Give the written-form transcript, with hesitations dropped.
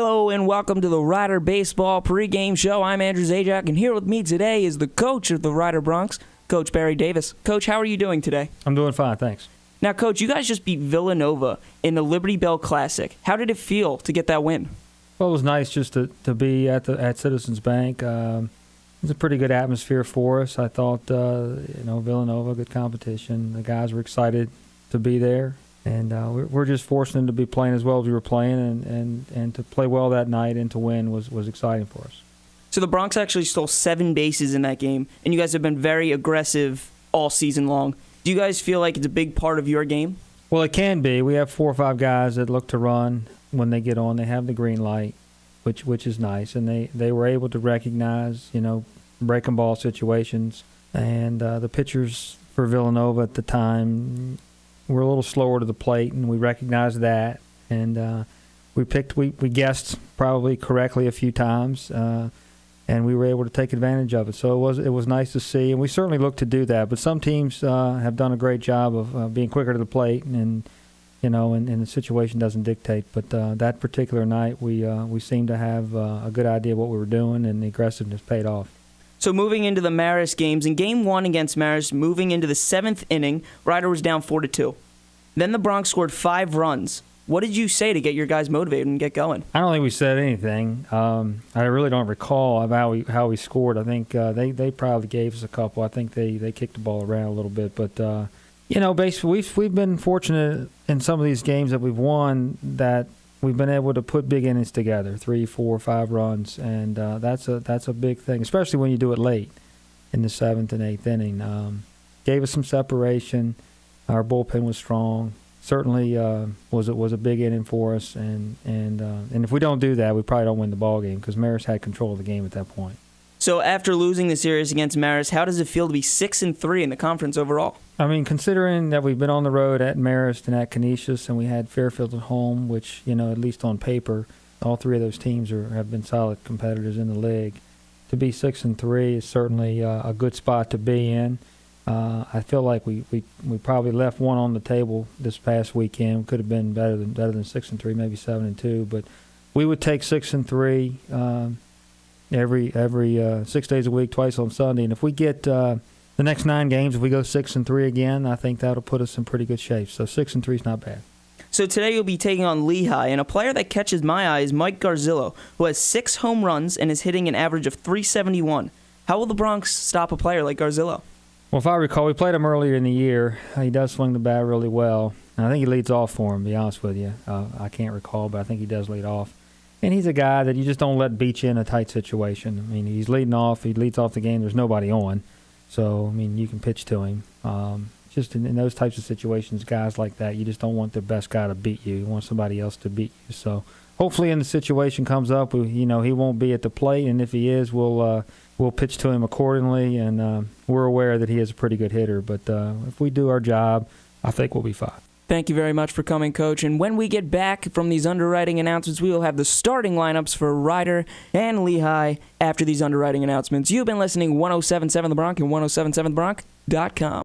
Hello and welcome to the Rider Baseball Pregame Show. I'm Andrew Zajac, and here with me today is the coach of the Rider Broncs, Coach Barry Davis. Coach, how are you doing today? I'm doing fine, thanks. Now, Coach, you guys just beat Villanova in the Liberty Bell Classic. How did it feel to get that win? Well, it was nice just to be at Citizens Bank. It was a pretty good atmosphere for us. I thought, Villanova, good competition. The guys were excited to be there. And we're just fortunate to be playing as well as we were playing, and to play well that night and to win was exciting for us. So the Broncs actually stole 7 bases in that game, and you guys have been very aggressive all season long. Do you guys feel like it's a big part of your game? Well, it can be. We have 4 or 5 guys that look to run when they get on. They have the green light, which is nice, and they were able to recognize, breaking ball situations. And the pitchers for Villanova at the time were a little slower to the plate, and we recognized that. And we guessed probably correctly a few times, and we were able to take advantage of it. So it was nice to see, and we certainly look to do that. But some teams have done a great job of being quicker to the plate, and the situation doesn't dictate. But that particular night, we seemed to have a good idea of what we were doing, and the aggressiveness paid off. So moving into the Marist games, in Game 1 against Marist, moving into the 7th inning, Rider was down 4-2. Then the Broncs scored 5 runs. What did you say to get your guys motivated and get going? I don't think we said anything. I really don't recall about how we scored. I think they probably gave us a couple. I think they kicked the ball around a little bit. But, basically we've been fortunate in some of these games that we've won that we've been able to put big innings together, 3, 4, 5 runs, and that's a big thing, especially when you do it late in the 7th and 8th inning. Gave us some separation. Our bullpen was strong. Certainly was a big inning for us, and if we don't do that, we probably don't win the ball game because Marist had control of the game at that point. So after losing the series against Marist, how does it feel to be 6-3 in the conference overall? I mean, considering that we've been on the road at Marist and at Canisius, and we had Fairfield at home, which, at least on paper, all 3 of those teams have been solid competitors in the league. To be 6-3 is certainly a good spot to be in. I feel like we probably left one on the table this past weekend. Could have been better than 6-3, maybe 7-2, but we would take 6-3 every 6 days a week, twice on Sunday. And if we get the next 9 games, if we go 6-3 again, I think that'll put us in pretty good shape. So 6-3 is not bad. So today you'll be taking on Lehigh, and a player that catches my eye is Mike Garzillo, who has 6 home runs and is hitting an average of .371. How will the Broncs stop a player like Garzillo? Well, if I recall, we played him earlier in the year. He does swing the bat really well. And I think he leads off for him, to be honest with you. I can't recall, but I think he does lead off. And he's a guy that you just don't let beat you in a tight situation. I mean, he's leading off. He leads off the game. There's nobody on. So, I mean, you can pitch to him. Just in those types of situations, guys like that, you just don't want the best guy to beat you. You want somebody else to beat you. So, hopefully, when the situation comes up, he won't be at the plate. And if he is, we'll pitch to him accordingly. And we're aware that he is a pretty good hitter. But if we do our job, I think we'll be fine. Thank you very much for coming, Coach. And when we get back from these underwriting announcements, we will have the starting lineups for Rider and Lehigh after these underwriting announcements. You've been listening 107.7 The Bronc and 107.7thebronc.com.